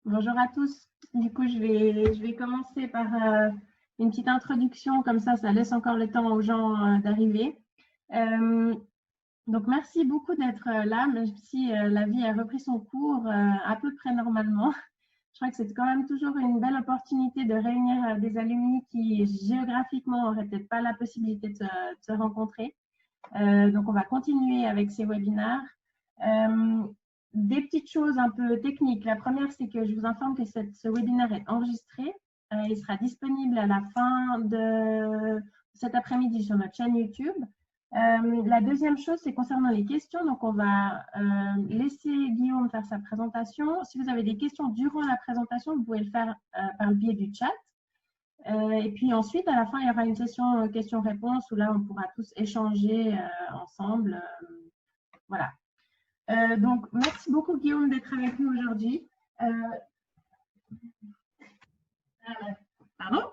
Bonjour à tous. Du coup, je vais commencer par une petite introduction, comme ça laisse encore le temps aux gens d'arriver. Donc, merci beaucoup d'être là, même si la vie a repris son cours à peu près normalement. Je crois que c'est quand même toujours une belle opportunité de réunir des alumni qui, géographiquement, n'auraient peut-être pas la possibilité de se rencontrer. Donc, on va continuer avec ces webinaires. Des petites choses un peu techniques. La première, c'est que je vous informe que ce webinaire est enregistré. Il sera disponible à la fin de cet après-midi sur notre chaîne YouTube. La deuxième chose, c'est concernant les questions. Donc, on va laisser Guillaume faire sa présentation. Si vous avez des questions durant la présentation, vous pouvez le faire par le biais du chat. Et puis ensuite, à la fin, il y aura une session questions-réponses où là, on pourra tous échanger ensemble. Voilà. Donc, merci beaucoup, Guillaume, d'être avec nous aujourd'hui. Pardon.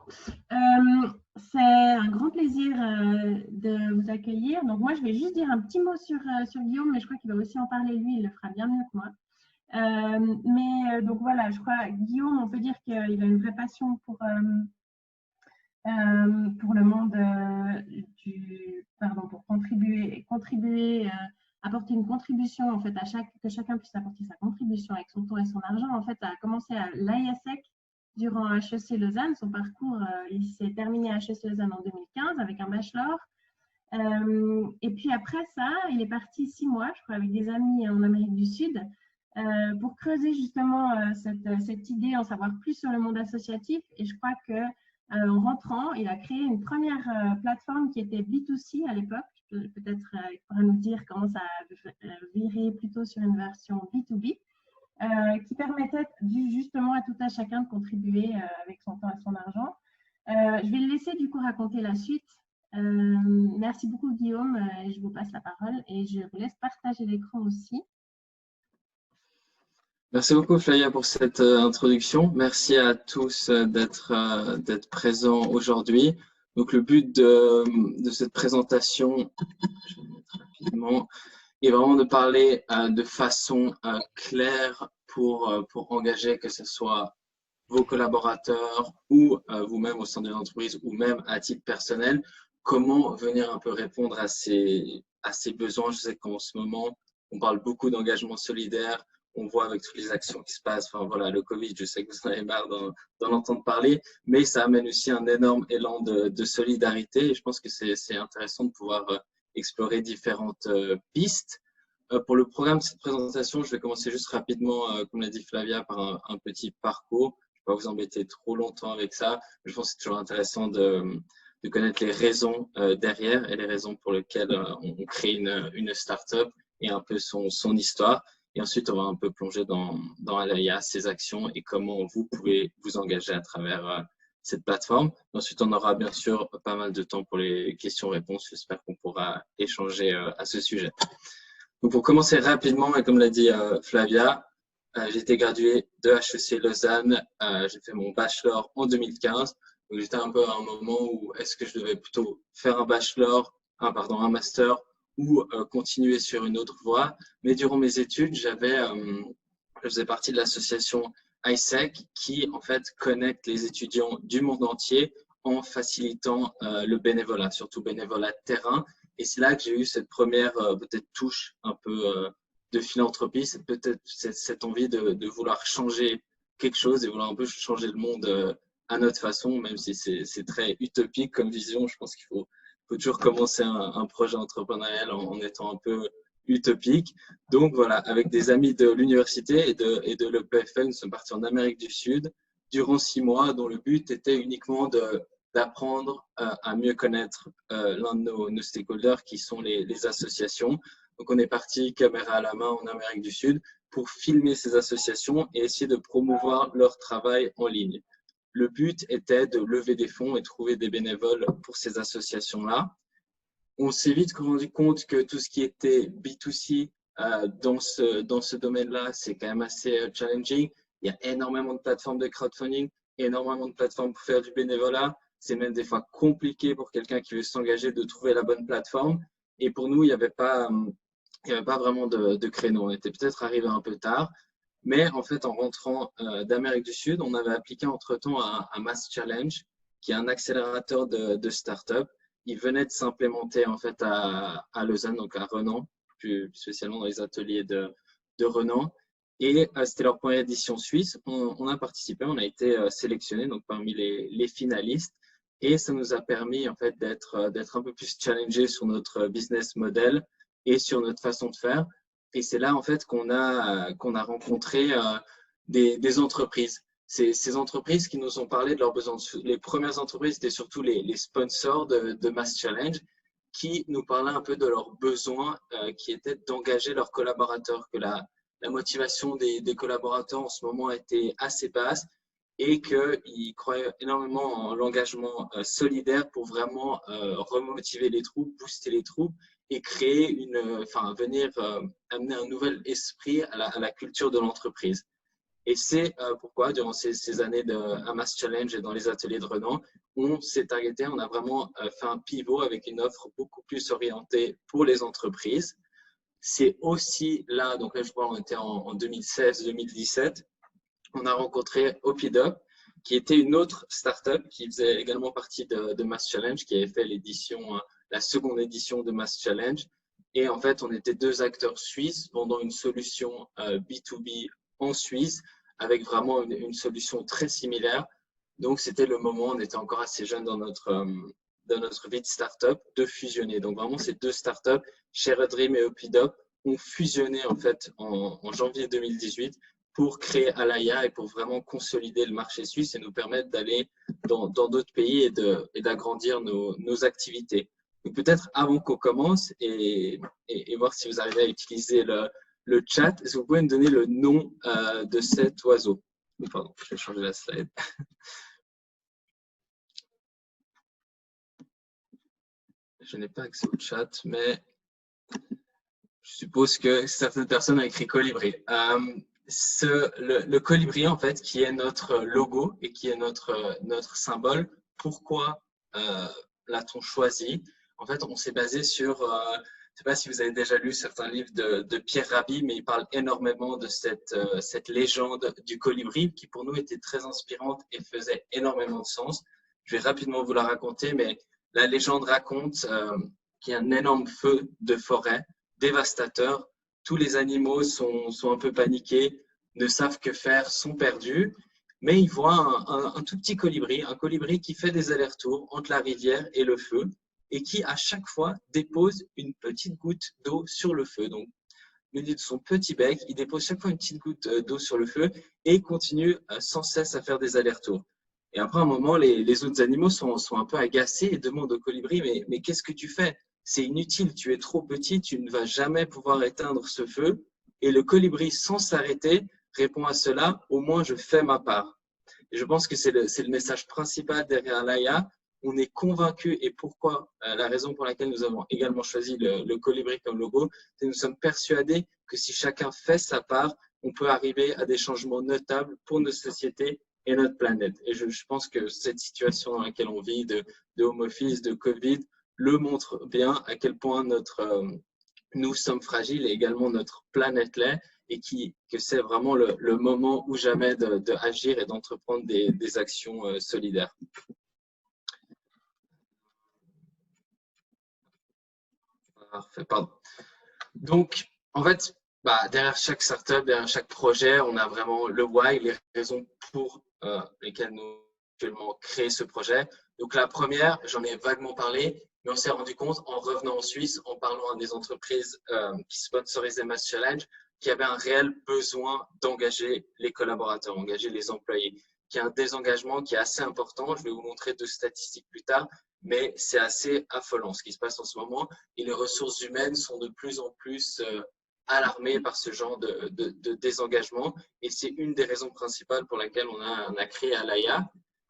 C'est un grand plaisir de vous accueillir. Donc, moi, je vais juste dire un petit mot sur Guillaume, mais je crois qu'il va aussi en parler lui, il le fera bien mieux que moi. Donc, voilà, je crois, Guillaume, on peut dire qu'il a une vraie passion pour le monde pour contribuer, apporter une contribution en fait que chacun puisse apporter sa contribution avec son temps et son argent. En fait, a commencé à l'AISEC durant HEC Lausanne. Son parcours, il s'est terminé à HEC Lausanne en 2015 avec un bachelor. Et puis après ça, il est parti 6 mois, je crois, avec des amis en Amérique du Sud pour creuser justement cette idée, en savoir plus sur le monde associatif. Et je crois que en rentrant, il a créé une première plateforme qui était B2C à l'époque. Peut-être il pourra nous dire comment ça a viré plutôt sur une version B2B, qui permettait justement à tout à chacun de contribuer avec son temps et son argent. Je vais le laisser du coup raconter la suite. Merci beaucoup Guillaume, je vous passe la parole et je vous laisse partager l'écran aussi. Merci beaucoup Flavia pour cette introduction. Merci à tous d'être présents aujourd'hui. Donc le but de cette présentation, je vais le mettre rapidement, est vraiment de parler de façon claire pour engager, que ce soit vos collaborateurs ou vous-même au sein de l'entreprise ou même à titre personnel, comment venir un peu répondre à ces besoins. Je sais qu'en ce moment, on parle beaucoup d'engagement solidaire. On voit avec toutes les actions qui se passent, enfin voilà, le Covid, je sais que vous en avez marre d'en entendre parler, mais ça amène aussi un énorme élan de solidarité et je pense que c'est intéressant de pouvoir explorer différentes pistes. Pour le programme de cette présentation, je vais commencer juste rapidement, comme l'a dit Flavia, par un petit parcours. Je ne vais pas vous embêter trop longtemps avec ça, mais je pense que c'est toujours intéressant de connaître les raisons derrière et les raisons pour lesquelles on crée une start-up et un peu son histoire. Et ensuite, on va un peu plonger dans Alaya, ses actions et comment vous pouvez vous engager à travers cette plateforme. Ensuite, on aura bien sûr pas mal de temps pour les questions-réponses. J'espère qu'on pourra échanger à ce sujet. Donc, pour commencer rapidement, et comme l'a dit Flavia, j'ai été gradué de HEC Lausanne. J'ai fait mon bachelor en 2015. Donc, j'étais un peu à un moment où est-ce que je devais plutôt faire un master ou continuer sur une autre voie. Mais durant mes études, je faisais partie de l'association ISEC qui, en fait, connecte les étudiants du monde entier en facilitant le bénévolat, surtout bénévolat de terrain. Et c'est là que j'ai eu cette première peut-être touche un peu de philanthropie, c'est peut-être cette envie de vouloir changer quelque chose et vouloir un peu changer le monde à notre façon, même si c'est très utopique comme vision. Je pense qu'il faut toujours commencer un projet entrepreneurial en étant un peu utopique. Donc voilà, avec des amis de l'université et de l'EPFL, nous sommes partis en Amérique du Sud durant 6 mois, dont le but était uniquement d'apprendre à mieux connaître l'un de nos stakeholders qui sont les associations. Donc, on est parti caméra à la main en Amérique du Sud pour filmer ces associations et essayer de promouvoir leur travail en ligne. Le but était de lever des fonds et trouver des bénévoles pour ces associations-là. On s'est vite rendu compte que tout ce qui était B2C dans ce domaine-là, c'est quand même assez challenging. Il y a énormément de plateformes de crowdfunding, énormément de plateformes pour faire du bénévolat. C'est même des fois compliqué pour quelqu'un qui veut s'engager de trouver la bonne plateforme. Et pour nous, il n'y avait pas vraiment de créneau. On était peut-être arrivé un peu tard, Mais en fait, en rentrant d'Amérique du Sud, on avait appliqué entre-temps à Mass Challenge, qui est un accélérateur de start-up. Il venait de s'implémenter en fait à Lausanne, donc à Renan, plus spécialement dans les ateliers de Renan. Et c'était leur première édition suisse. On a participé, on a été sélectionné donc parmi les finalistes. Et ça nous a permis en fait d'être un peu plus challengé sur notre business model et sur notre façon de faire. Et c'est là en fait qu'on a rencontré des entreprises. Ces entreprises qui nous ont parlé de leurs besoins. Les premières entreprises étaient surtout les sponsors de Mass Challenge qui nous parlaient un peu de leurs besoins qui étaient d'engager leurs collaborateurs, que la motivation des collaborateurs en ce moment était assez basse et qu'ils croyaient énormément en l'engagement solidaire pour vraiment remotiver les troupes, booster les troupes et créer venir amener un nouvel esprit à la culture de l'entreprise. Et c'est pourquoi, durant ces années à Mass Challenge et dans les ateliers de Renan, on s'est arrêté, on a vraiment fait un pivot avec une offre beaucoup plus orientée pour les entreprises. C'est aussi là, donc là je vois, on était en 2016-2017, on a rencontré Opidop, qui était une autre startup qui faisait également partie de Mass Challenge, qui avait fait la seconde édition de Mass Challenge. Et en fait, on était deux acteurs suisses vendant une solution B2B en Suisse, avec vraiment une solution très similaire. Donc, c'était le moment, on était encore assez jeunes dans notre vie de startup, de fusionner. Donc, vraiment, ces deux startups, ShareADream et Opidop, ont fusionné en fait en janvier 2018 pour créer Alaya et pour vraiment consolider le marché suisse et nous permettre d'aller dans d'autres pays et d'agrandir nos activités. Donc, peut-être avant qu'on commence et voir si vous arrivez à utiliser le chat, est-ce que vous pouvez me donner le nom de cet oiseau? Pardon, je vais changer la slide. Je n'ai pas accès au chat, mais je suppose que certaines personnes ont écrit colibri. Le colibri, en fait, qui est notre logo et qui est notre symbole, pourquoi l'a-t-on choisi? En fait, on s'est basé sur, je ne sais pas si vous avez déjà lu certains livres de Pierre Rabhi, mais il parle énormément de cette légende du colibri qui pour nous était très inspirante et faisait énormément de sens. Je vais rapidement vous la raconter, mais la légende raconte qu'il y a un énorme feu de forêt dévastateur. Tous les animaux sont un peu paniqués, ne savent que faire, sont perdus. Mais ils voient un tout petit colibri, un colibri qui fait des allers-retours entre la rivière et le feu et qui, à chaque fois, dépose une petite goutte d'eau sur le feu. Donc, au milieu de son petit bec, il dépose chaque fois une petite goutte d'eau sur le feu et continue sans cesse à faire des allers-retours. Et après un moment, les autres animaux sont un peu agacés et demandent au colibri, mais qu'est-ce que tu fais? C'est inutile, tu es trop petit, tu ne vas jamais pouvoir éteindre ce feu. Et le colibri, sans s'arrêter, répond à cela, au moins je fais ma part. Et je pense que c'est le message principal derrière Alaya. On est convaincu, et pourquoi la raison pour laquelle nous avons également choisi le colibri comme logo, c'est que nous sommes persuadés que si chacun fait sa part, on peut arriver à des changements notables pour nos sociétés et notre planète. Et je pense que cette situation dans laquelle on vit de home office, de Covid, le montre bien à quel point nous sommes fragiles et également notre planète l'est et que c'est vraiment le moment ou jamais d'agir et d'entreprendre des actions solidaires. Parfait, pardon. Donc, en fait, derrière chaque startup, derrière chaque projet, on a vraiment le why, les raisons pour lesquelles nous actuellement créé ce projet. Donc, la première, j'en ai vaguement parlé, mais on s'est rendu compte en revenant en Suisse, en parlant à des entreprises qui sponsorisaient Mass Challenge, qu'il y avait un réel besoin d'engager les collaborateurs, engager les employés, qu'il y a un désengagement qui est assez important. Je vais vous montrer 2 statistiques plus tard, mais c'est assez affolant ce qui se passe en ce moment et les ressources humaines sont de plus en plus alarmées par ce genre de désengagement et c'est une des raisons principales pour laquelle on a créé Alaya.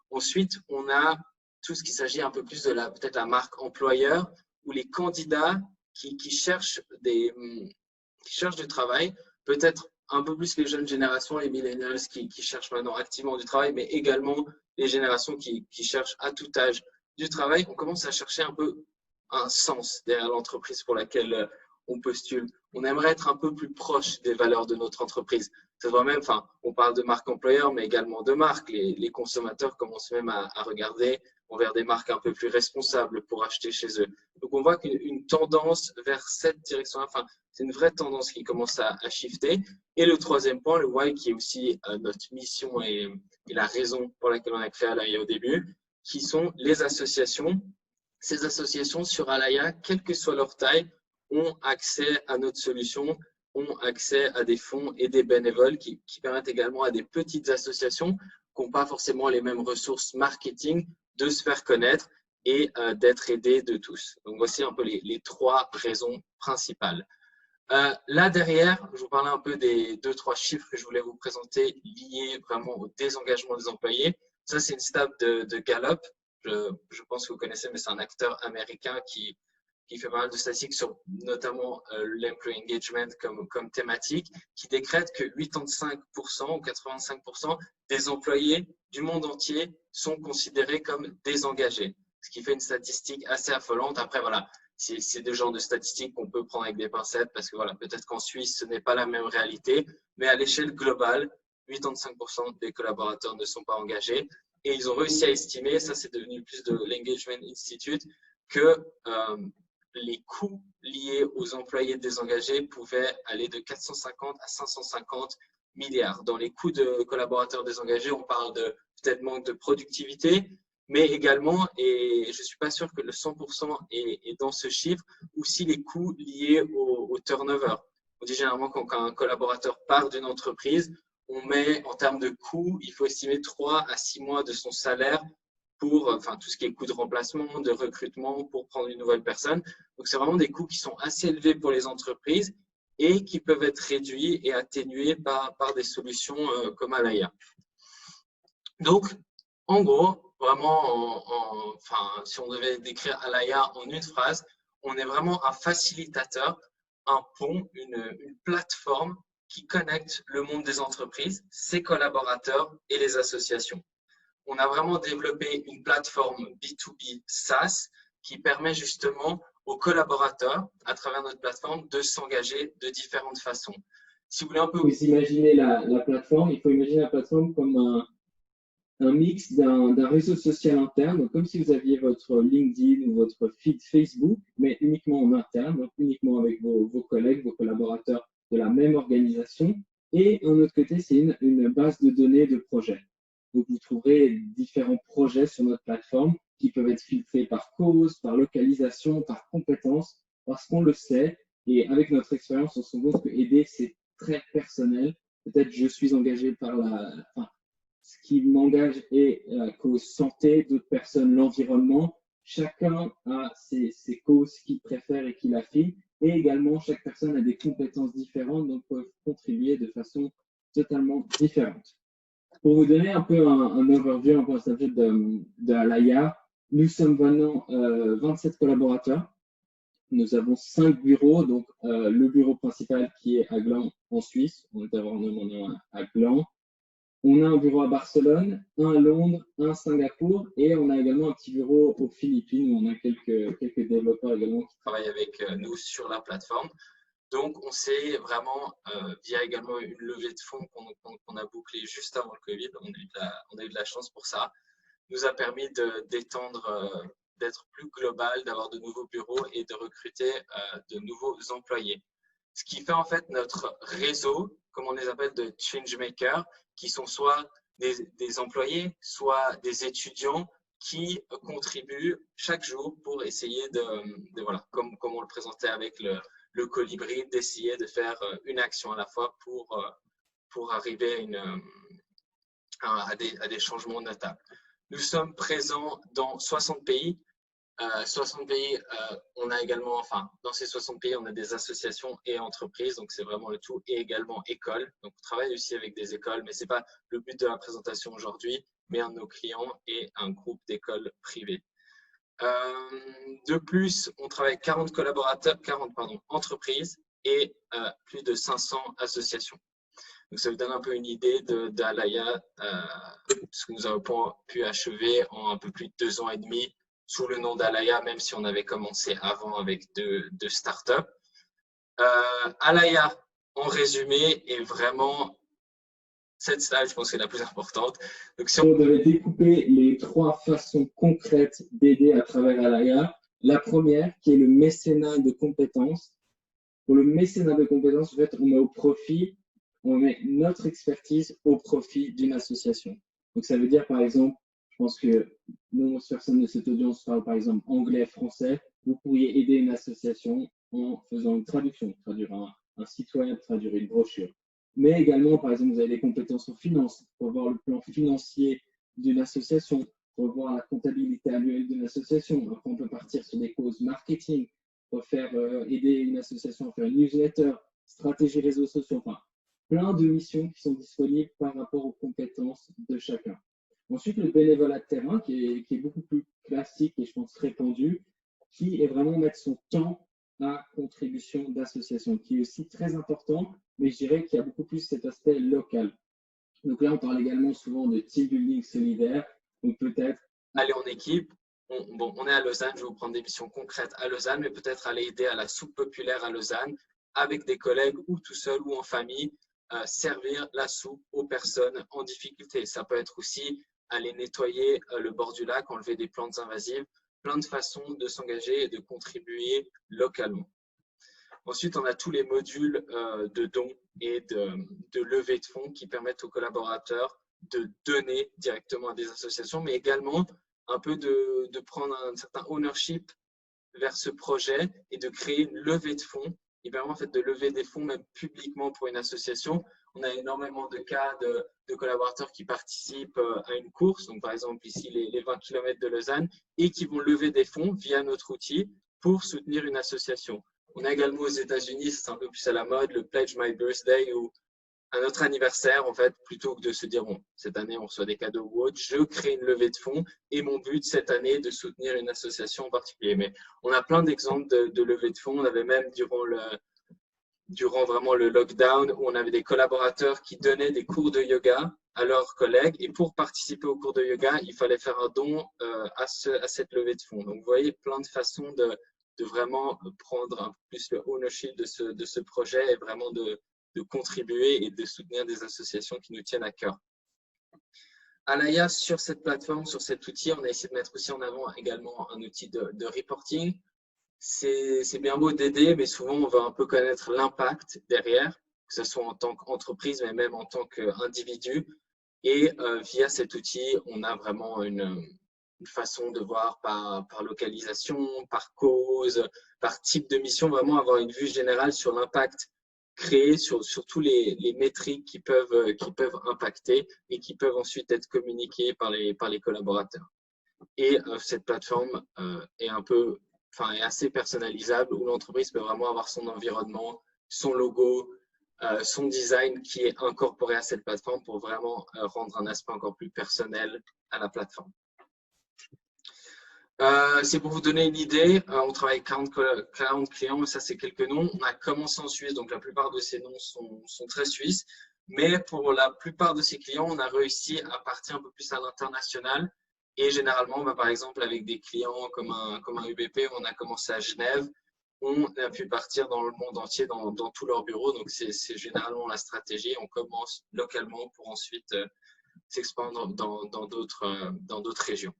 Ensuite, on a tout ce qui s'agit un peu plus de peut-être la marque employeur ou les candidats qui cherchent du travail, peut-être un peu plus les jeunes générations, les millennials qui cherchent maintenant activement du travail, mais également les générations qui cherchent à tout âge du travail. On commence à chercher un peu un sens derrière l'entreprise pour laquelle on postule. On aimerait être un peu plus proche des valeurs de notre entreprise. Ça doit même, enfin, on parle de marque employeur, mais également de marque. Les consommateurs commencent même à regarder envers des marques un peu plus responsables pour acheter chez eux. Donc, on voit qu'une tendance vers cette direction, enfin, c'est une vraie tendance qui commence à shifter. Et le troisième point, le why, qui est aussi notre mission et la raison pour laquelle on a créé Alaya au début, qui sont les associations. Ces associations sur Alaya, quelle que soit leur taille, ont accès à notre solution, ont accès à des fonds et des bénévoles qui permettent également à des petites associations qui n'ont pas forcément les mêmes ressources marketing de se faire connaître et d'être aidés de tous. Donc, voici un peu les trois raisons principales. Là derrière, je vous parlais un peu des 2-3 chiffres que je voulais vous présenter liés vraiment au désengagement des employés. Ça, c'est une stat de Gallup. Je pense que vous connaissez, mais c'est un acteur américain qui fait pas mal de statistiques sur notamment l'employee engagement comme thématique, qui décrète que 85% ou 85% des employés du monde entier sont considérés comme désengagés, ce qui fait une statistique assez affolante. Après, voilà, c'est des genres de statistiques qu'on peut prendre avec des pincettes parce que voilà, peut-être qu'en Suisse, ce n'est pas la même réalité, mais à l'échelle globale, 85% des collaborateurs ne sont pas engagés. Et ils ont réussi à estimer, ça c'est devenu plus de l'Engagement Institute, que les coûts liés aux employés désengagés pouvaient aller de 450 à 550 milliards. Dans les coûts de collaborateurs désengagés, on parle de peut-être manque de productivité, mais également, et je ne suis pas sûr que le 100% est dans ce chiffre, aussi les coûts liés au turnover. On dit généralement quand un collaborateur part d'une entreprise, on met en termes de coûts, il faut estimer 3 à 6 mois de son salaire pour enfin, tout ce qui est coût de remplacement, de recrutement, pour prendre une nouvelle personne. Donc, c'est vraiment des coûts qui sont assez élevés pour les entreprises et qui peuvent être réduits et atténués par des solutions comme Alaya. Donc, en gros, vraiment, enfin, si on devait décrire Alaya en une phrase, on est vraiment un facilitateur, un pont, une plateforme qui connecte le monde des entreprises, ses collaborateurs et les associations. On a vraiment développé une plateforme B2B SaaS qui permet justement aux collaborateurs, à travers notre plateforme, de s'engager de différentes façons. Si vous voulez un peu vous imaginer la plateforme, il faut imaginer la plateforme comme un mix d'un réseau social interne, donc comme si vous aviez votre LinkedIn ou votre feed Facebook, mais uniquement en interne, donc uniquement avec vos collègues, vos collaborateurs de la même organisation. Et d'un autre côté, c'est une base de données de projets. Donc, vous trouverez différents projets sur notre plateforme qui peuvent être filtrés par cause, par localisation, par compétence, parce qu'on le sait. Et avec notre expérience, on se rend compte que aider, c'est très personnel. Peut-être je suis engagé par ce qui m'engage est la cause santé, d'autres personnes l'environnement. Chacun a ses causes qu'il préfère et qu'il affine. Et également, chaque personne a des compétences différentes, donc peuvent contribuer de façon totalement différente. Pour vous donner un peu un overview, un peu un subject de Alaya, nous sommes maintenant 27 collaborateurs. Nous avons 5 bureaux, donc le bureau principal qui est à Gland en Suisse. On est vraiment à Gland. On a un bureau à Barcelone, un à Londres, un à Singapour et on a également un petit bureau aux Philippines où on a quelques développeurs également qui travaillent avec nous sur la plateforme. Donc, on s'est vraiment, via également une levée de fonds qu'on a bouclée juste avant le Covid, on a eu de la chance pour ça, nous a permis d'étendre, d'être plus global, d'avoir de nouveaux bureaux et de recruter de nouveaux employés. Ce qui fait en fait notre réseau, comme on les appelle, de changemakers, qui sont soit des employés, soit des étudiants qui contribuent chaque jour pour essayer de voilà, comme on le présentait avec le colibri, d'essayer de faire une action à la fois pour arriver à des changements notables. Nous sommes présents dans 60 pays. 60 pays, on a également, enfin, dans ces 60 pays, on a des associations et entreprises, donc c'est vraiment le tout, et également écoles. Donc, on travaille aussi avec des écoles, mais ce n'est pas le but de la présentation aujourd'hui, mais un de nos clients est un groupe d'écoles privées. De plus, on travaille avec 40 entreprises et plus de 500 associations. Donc, ça vous donne un peu une idée d'Alaya, ce que nous avons pu achever en un peu plus de 2 ans et demi sous le nom d'Alaya, même si on avait commencé avant avec deux startups. Alaya, en résumé, est vraiment cette slide, je pense, que c'est la plus importante. Donc, si on devait découper les 3 façons concrètes d'aider à travers Alaya, la première, qui est le mécénat de compétences. Pour le mécénat de compétences, en fait, on met notre expertise au profit d'une association. Donc, ça veut dire, par exemple, je pense que nombreuses personnes de cette audience parlent, par exemple, anglais, français. Vous pourriez aider une association en faisant une traduction, traduire un site web, traduire une brochure. Mais également, par exemple, vous avez des compétences en finance, pour voir le plan financier d'une association, pour voir la comptabilité annuelle d'une association. Après, on peut partir sur des causes marketing, pour faire aider une association à faire une newsletter, stratégie réseaux sociaux, enfin, plein de missions qui sont disponibles par rapport aux compétences de chacun. Ensuite, le bénévolat de terrain, qui est beaucoup plus classique et je pense répandu, qui est vraiment mettre son temps à contribution d'association, qui est aussi très important, mais je dirais qu'il y a beaucoup plus cet aspect local. Donc là, on parle également souvent de team building solidaire, donc peut-être aller en équipe. On est à Lausanne, je vais vous prendre des missions concrètes à Lausanne, mais peut-être aller aider à la soupe populaire à Lausanne avec des collègues ou tout seul ou en famille, servir la soupe aux personnes en difficulté. Ça peut être aussi aller nettoyer le bord du lac, enlever des plantes invasives, plein de façons de s'engager et de contribuer localement. Ensuite, on a tous les modules de dons et de levée de fonds qui permettent aux collaborateurs de donner directement à des associations, mais également un peu de prendre un certain ownership vers ce projet et de créer une levée de fonds. Il permet en fait de lever des fonds même publiquement pour une association. On a énormément de cas de collaborateurs qui participent à une course, donc par exemple ici les 20 km de Lausanne, et qui vont lever des fonds via notre outil pour soutenir une association. On a également aux États-Unis, c'est un peu plus à la mode, le Pledge My Birthday, où à notre anniversaire, en fait, plutôt que de se dire, bon, cette année, on reçoit des cadeaux ou autre, je crée une levée de fonds et mon but cette année est de soutenir une association en particulier. Mais on a plein d'exemples de levée de fonds. On avait même, durant vraiment le lockdown, où on avait des collaborateurs qui donnaient des cours de yoga à leurs collègues. Et pour participer au cours de yoga, il fallait faire un don à cette levée de fonds. Donc, vous voyez, plein de façons de vraiment prendre un peu plus le ownership de ce projet et vraiment de contribuer et de soutenir des associations qui nous tiennent à cœur. Alaya, sur cette plateforme, sur cet outil, on a essayé de mettre aussi en avant également un outil de reporting. C'est bien beau d'aider, mais souvent on va un peu connaître l'impact derrière, que ce soit en tant qu'entreprise, mais même en tant qu'individu. Et via cet outil, on a vraiment une façon de voir par localisation, par cause, par type de mission, vraiment avoir une vue générale sur l'impact créé, sur tous les métriques qui peuvent impacter et qui peuvent ensuite être communiquées par les collaborateurs. Et cette plateforme est est assez personnalisable, où l'entreprise peut vraiment avoir son environnement, son logo, son design qui est incorporé à cette plateforme pour vraiment rendre un aspect encore plus personnel à la plateforme. C'est pour vous donner une idée, on travaille avec 40 clients, mais ça c'est quelques noms. On a commencé en Suisse, donc la plupart de ces noms sont très suisses. Mais pour la plupart de ces clients, on a réussi à partir un peu plus à l'international. Et généralement, par exemple, avec des clients comme un UBP, on a commencé à Genève, on a pu partir dans le monde entier, dans tous leurs bureaux. Donc c'est généralement la stratégie. On commence localement pour ensuite s'expandre dans d'autres régions.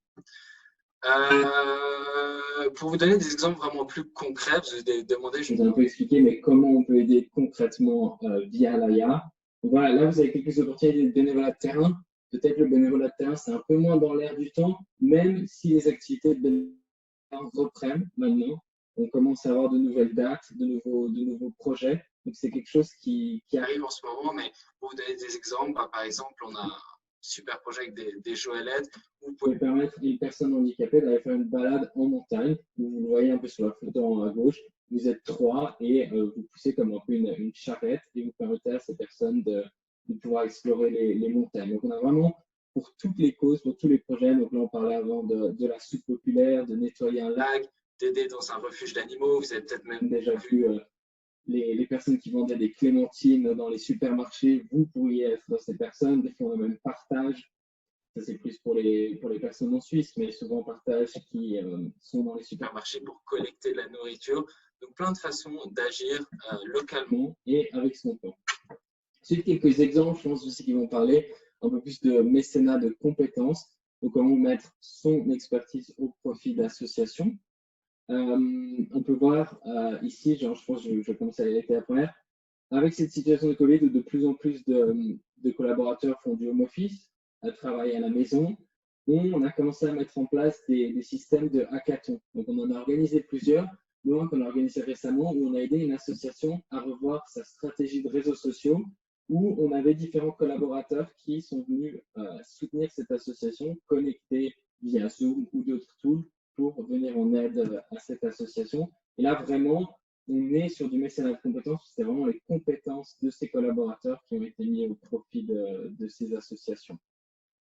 Pour vous donner des exemples vraiment plus concrets, vous avez demandé, je vous ai un peu expliqué, mais comment on peut aider concrètement via Alaya. Voilà, là vous avez quelques opportunités de bénévolat de terrain. Peut-être le bénévolat de terrain, c'est un peu moins dans l'air du temps, même si les activités de bénévolat reprennent maintenant. On commence à avoir de nouvelles dates, de nouveaux projets. Donc c'est quelque chose qui arrive en ce moment, mais pour vous donner des exemples, par exemple, on a super projet avec des joëlettes. Vous pouvez permettre à une personne handicapée d'aller faire une balade en montagne. Vous le voyez un peu sur la photo à gauche. Vous êtes 3 et vous poussez comme un peu une charrette et vous permettez à ces personnes de pouvoir explorer les montagnes. Donc on a vraiment pour toutes les causes, pour tous les projets. Donc là on parlait avant de la soupe populaire, de nettoyer un lac, d'aider dans un refuge d'animaux. Vous avez peut-être même déjà vu les personnes qui vendaient des clémentines dans les supermarchés, vous pourriez être ces personnes. Des fois, on a même partage. Ça, c'est plus pour les personnes en Suisse, mais souvent partage qui sont dans les supermarchés pour collecter de la nourriture. Donc, plein de façons d'agir localement et avec son temps. Ensuite, quelques exemples, je pense aussi qu'ils vont parler un peu plus de mécénat de compétences. Donc, comment mettre son expertise au profit d'associations. On peut voir ici, genre, je pense que je vais commencer à l'été la première. Avec cette situation de Covid où de plus en plus de collaborateurs font du home office, travaillent à la maison, on a commencé à mettre en place des systèmes de hackathon. Donc, on en a organisé plusieurs, dont un qu'on a organisé récemment où on a aidé une association à revoir sa stratégie de réseaux sociaux, où on avait différents collaborateurs qui sont venus soutenir cette association, connectés via Zoom ou d'autres tools pour venir en aide à cette association. Et là, vraiment, on est sur du mécénat de compétences, c'est vraiment les compétences de ces collaborateurs qui ont été mis au profit de ces associations.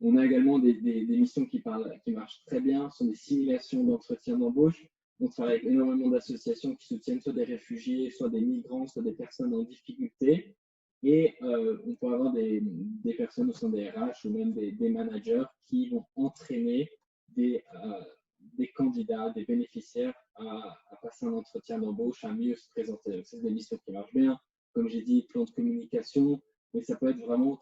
On a également des missions qui marchent très bien, ce sont des simulations d'entretien d'embauche. On travaille avec énormément d'associations qui soutiennent soit des réfugiés, soit des migrants, soit des personnes en difficulté. Et on peut avoir des personnes au sein des RH ou même des managers qui vont entraîner des candidats, des bénéficiaires à passer un entretien d'embauche, à mieux se présenter. C'est des missions qui marchent bien. Comme j'ai dit, plan de communication, mais ça peut être vraiment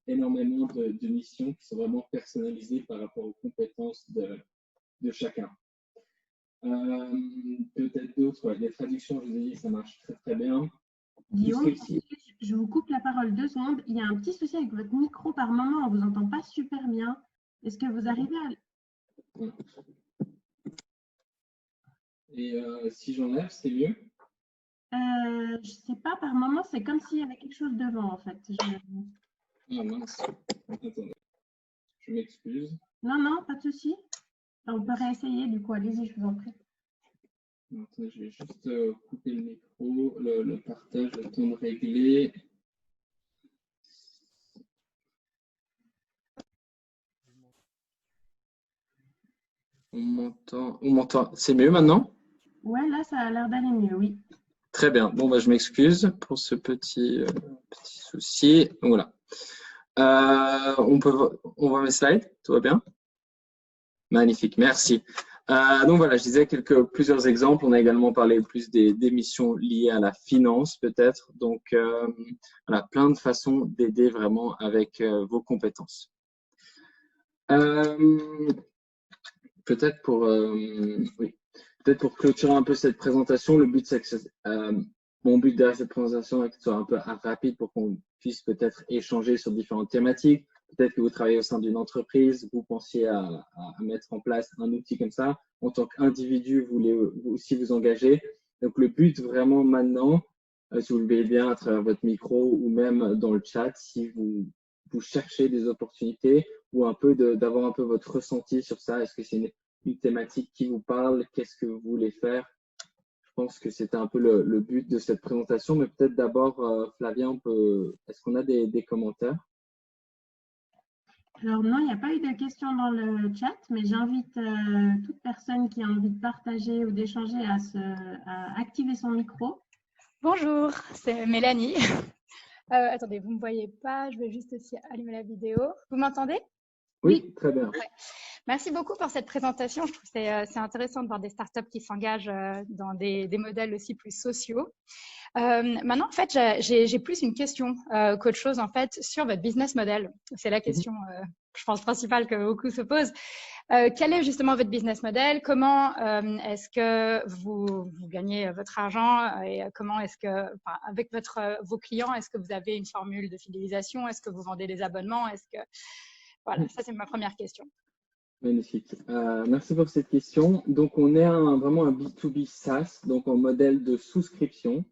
énormément de missions qui sont vraiment personnalisées par rapport aux compétences de chacun. Peut-être d'autres, les traductions, je vous ai dit, ça marche très très bien. Guillaume, je vous coupe la parole 2 secondes. Il y a un petit souci avec votre micro par moment, on ne vous entend pas super bien. Est-ce que vous arrivez à… Et si j'enlève, c'est mieux? Je ne sais pas, par moment, c'est comme s'il y avait quelque chose devant, en fait. Ah mince, attendez, je m'excuse. Non, non, pas de souci. On peut réessayer, du coup, allez-y, je vous en prie. Attends, je vais juste couper le micro, le partage, le temps de régler. On m'entend. C'est mieux maintenant? Ouais, là, ça a l'air d'aller mieux, oui. Très bien. Bon, bah, je m'excuse pour ce petit souci. Donc, voilà. On voit mes slides? Tout va bien? Magnifique, merci. Donc voilà, je disais plusieurs exemples. On a également parlé plus des missions liées à la finance, peut-être. Donc, voilà, plein de façons d'aider vraiment avec vos compétences. Peut-être pour clôturer un peu cette présentation, le but, c'est que mon but derrière cette présentation est que ce soit un peu rapide pour qu'on puisse peut-être échanger sur différentes thématiques. Peut-être que vous travaillez au sein d'une entreprise, vous pensiez à mettre en place un outil comme ça. En tant qu'individu, vous voulez aussi vous engager. Donc, le but vraiment maintenant, si vous le voyez bien à travers votre micro ou même dans le chat, si vous cherchez des opportunités ou d'avoir un peu votre ressenti sur ça. Est-ce que c'est une thématique qui vous parle? Qu'est-ce que vous voulez faire? Je pense que c'était un peu le but de cette présentation, mais peut-être d'abord, Flavien, est-ce qu'on a des commentaires? Alors non, il n'y a pas eu de questions dans le chat, mais j'invite toute personne qui a envie de partager ou d'échanger à activer son micro. Bonjour, c'est Mélanie. Attendez, vous ne me voyez pas, je vais juste aussi allumer la vidéo. Vous m'entendez? Oui, très bien. Ouais. Merci beaucoup pour cette présentation. Je trouve que c'est intéressant de voir des startups qui s'engagent dans des modèles aussi plus sociaux. Maintenant, en fait, j'ai plus une question qu'autre chose en fait sur votre business model. C'est la question, je pense, principale que beaucoup se posent. Quel est justement votre business model? Comment est-ce que vous gagnez votre argent et comment est-ce que, enfin, avec vos clients, est-ce que vous avez une formule de fidélisation? Est-ce que vous vendez des abonnements? Voilà, ça c'est ma première question. Magnifique. Merci pour cette question. Donc, on est vraiment un B2B SaaS, donc en modèle de souscription.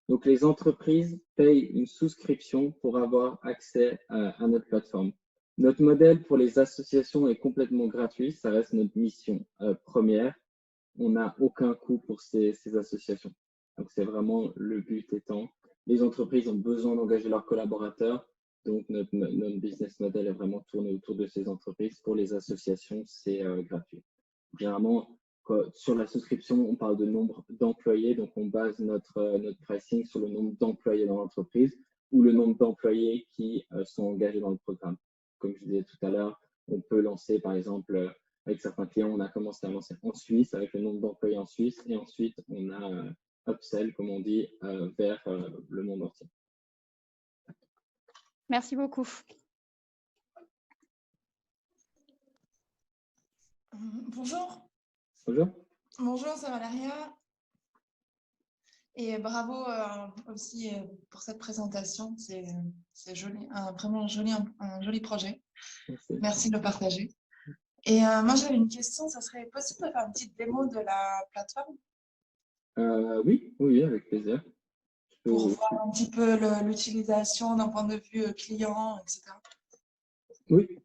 Donc, les entreprises payent une souscription pour avoir accès à notre plateforme. Notre modèle pour les associations est complètement gratuit. Ça reste notre mission première. On n'a aucun coût pour ces associations. Donc, c'est vraiment le but étant, les entreprises ont besoin d'engager leurs collaborateurs. Donc, notre business model est vraiment tourné autour de ces entreprises. Pour les associations, c'est gratuit. Généralement, sur la souscription, on parle de nombre d'employés. Donc, on base notre pricing sur le nombre d'employés dans l'entreprise ou le nombre d'employés qui sont engagés dans le programme. Comme je disais tout à l'heure, on peut lancer, par exemple, avec certains clients, on a commencé à lancer en Suisse avec le nombre d'employés en Suisse et ensuite, on a upsell, comme on dit, vers le monde entier. Merci beaucoup. Bonjour. Bonjour. Bonjour, c'est Valéria. Et bravo aussi pour cette présentation. C'est joli, vraiment un joli projet. Merci. Merci de le partager. Et moi, j'avais une question. Ça serait possible de faire une petite démo de la plateforme oui, avec plaisir. pour voir un petit peu l'utilisation d'un point de vue client, etc. Oui,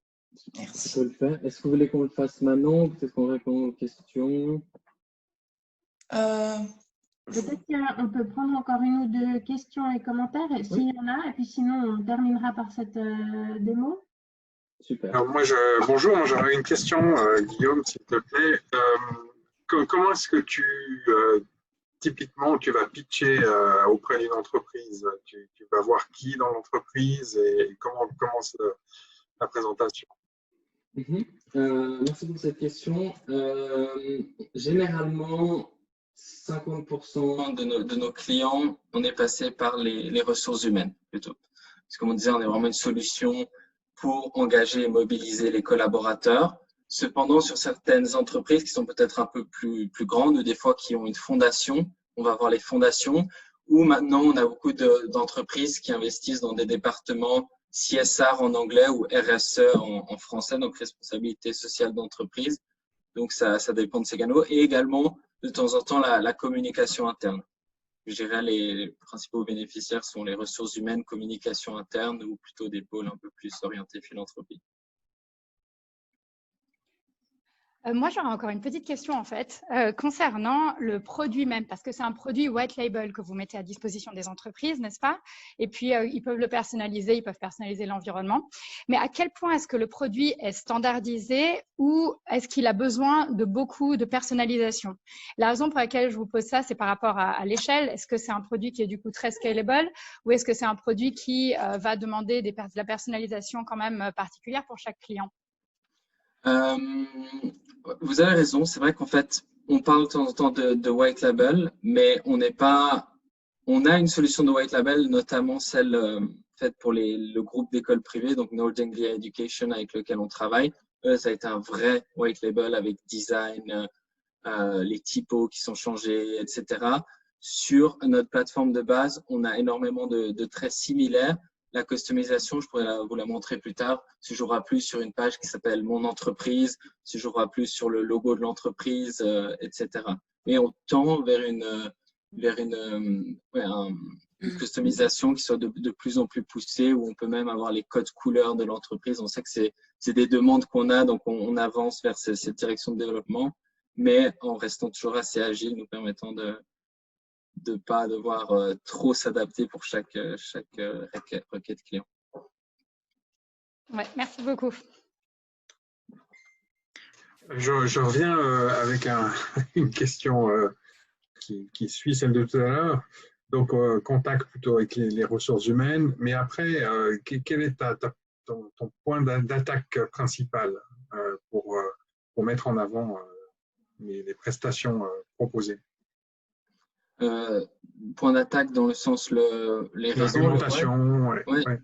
Merci. je peux le faire. Est-ce que vous voulez qu'on le fasse maintenant ou peut-être qu'on répond aux questions? Peut-être qu'on peut prendre encore une ou deux questions et commentaires, s'il y en a, et puis sinon, on terminera par cette démo. Super. Alors bonjour, moi j'aurais une question, Guillaume, s'il te plaît. Comment est-ce que typiquement, tu vas pitcher auprès d'une entreprise? Tu vas voir qui dans l'entreprise et comment commence la présentation? Merci pour cette question. Généralement, 50% de nos clients, on est passé par les ressources humaines plutôt. Parce que comme on disait, on est vraiment une solution pour engager et mobiliser les collaborateurs. Cependant, sur certaines entreprises qui sont peut-être un peu plus grandes ou des fois qui ont une fondation, on va voir les fondations, ou maintenant on a beaucoup d'entreprises qui investissent dans des départements CSR en anglais ou RSE en français, donc responsabilité sociale d'entreprise. Donc ça dépend de ces canaux. Et également, de temps en temps, la communication interne. Je dirais les principaux bénéficiaires sont les ressources humaines, communication interne ou plutôt des pôles un peu plus orientés philanthropie. Moi, j'aurais encore une petite question en fait concernant le produit même, parce que c'est un produit white label que vous mettez à disposition des entreprises, n'est-ce pas? Et puis, ils peuvent le personnaliser, ils peuvent personnaliser l'environnement. Mais à quel point est-ce que le produit est standardisé ou est-ce qu'il a besoin de beaucoup de personnalisation? La raison pour laquelle je vous pose ça, c'est par rapport à l'échelle. Est-ce que c'est un produit qui est du coup très scalable ou est-ce que c'est un produit qui va demander de la personnalisation quand même particulière pour chaque client? Vous avez raison, c'est vrai qu'en fait, on parle de temps en temps de white label, mais on a une solution de white label, notamment celle faite pour le groupe d'écoles privées, donc North Anglia Education, avec lequel on travaille. Ça a été un vrai white label avec design, les typos qui sont changés, etc. Sur notre plateforme de base, on a énormément de traits similaires. La customisation, je pourrais vous la montrer plus tard, se jouera plus sur une page qui s'appelle Mon entreprise, se jouera plus sur le logo de l'entreprise, etc. Mais on tend vers une customisation qui soit de plus en plus poussée, où on peut même avoir les codes couleurs de l'entreprise. On sait que c'est des demandes qu'on a, donc on avance vers cette direction de développement, mais en restant toujours assez agile, nous permettant de ne pas devoir trop s'adapter pour chaque requête client. Ouais, merci beaucoup. Je reviens avec une question qui suit celle de tout à l'heure. Donc, contact plutôt avec les ressources humaines. Mais après, quel est ton point d'attaque principal pour mettre en avant les prestations proposées? Point d'attaque dans le sens les raisons. L'argumentation, ouais.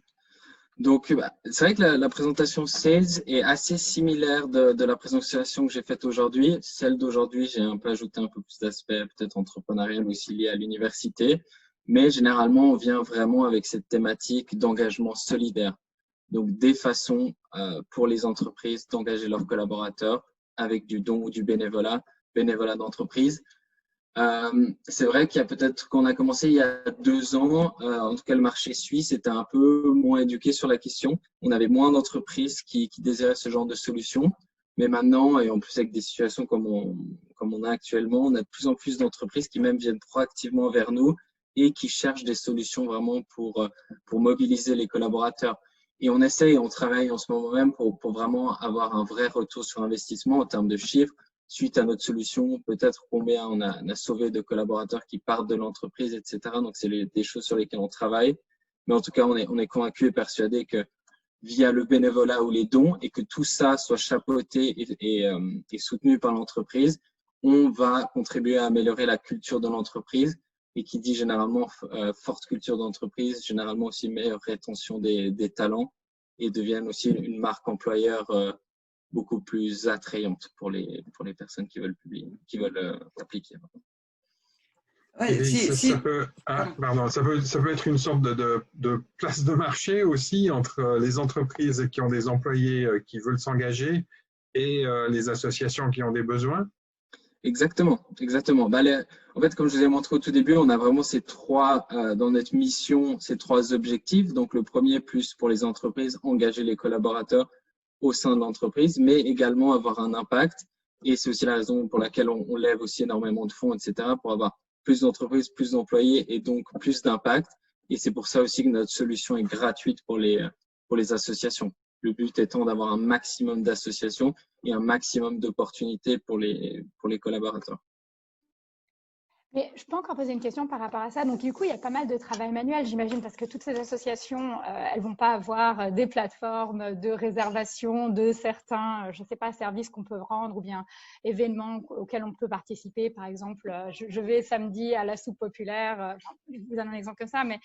Donc, c'est vrai que la présentation Sales est assez similaire de la présentation que j'ai faite aujourd'hui. Celle d'aujourd'hui, j'ai un peu ajouté un peu plus d'aspect peut-être entrepreneurial aussi lié à l'université. Mais généralement, on vient vraiment avec cette thématique d'engagement solidaire. Donc, des façons pour les entreprises d'engager leurs collaborateurs avec du don ou du bénévolat d'entreprise. C'est vrai qu'il y a peut-être qu'on a commencé il y a 2 ans, en tout cas le marché suisse était un peu moins éduqué sur la question. On avait moins d'entreprises qui désiraient ce genre de solution. Mais maintenant, et en plus avec des situations comme on a actuellement, on a de plus en plus d'entreprises qui même viennent proactivement vers nous et qui cherchent des solutions vraiment pour mobiliser les collaborateurs. Et on essaye, on travaille en ce moment même pour vraiment avoir un vrai retour sur investissement en termes de chiffres. Suite à notre solution, peut-être combien on a sauvé de collaborateurs qui partent de l'entreprise, etc. Donc, c'est des choses sur lesquelles on travaille. Mais en tout cas, on est convaincu et persuadé que via le bénévolat ou les dons et que tout ça soit chapeauté et soutenu par l'entreprise, on va contribuer à améliorer la culture de l'entreprise Et qui dit généralement forte culture d'entreprise, généralement aussi meilleure rétention des talents et deviennent aussi une marque employeur beaucoup plus attrayante pour les personnes qui veulent appliquer. Ouais, ça peut être une sorte de place de marché aussi entre les entreprises qui ont des employés qui veulent s'engager et les associations qui ont des besoins. Exactement, exactement. En fait, comme je vous ai montré au tout début, on a vraiment dans notre mission, ces 3 objectifs. Donc, le premier, plus pour les entreprises, engager les collaborateurs au sein de l'entreprise, mais également avoir un impact. Et c'est aussi la raison pour laquelle on lève aussi énormément de fonds, etc., pour avoir plus d'entreprises, plus d'employés et donc plus d'impact. Et c'est pour ça aussi que notre solution est gratuite pour les associations. Le but étant d'avoir un maximum d'associations et un maximum d'opportunités pour les collaborateurs. Mais je peux encore poser une question par rapport à ça. Donc, du coup, il y a pas mal de travail manuel, j'imagine, parce que toutes ces associations, elles ne vont pas avoir des plateformes de réservation de certains, je ne sais pas, services qu'on peut rendre ou bien événements auxquels on peut participer. Par exemple, je vais samedi à la soupe populaire. Je vous donne un exemple comme ça, mais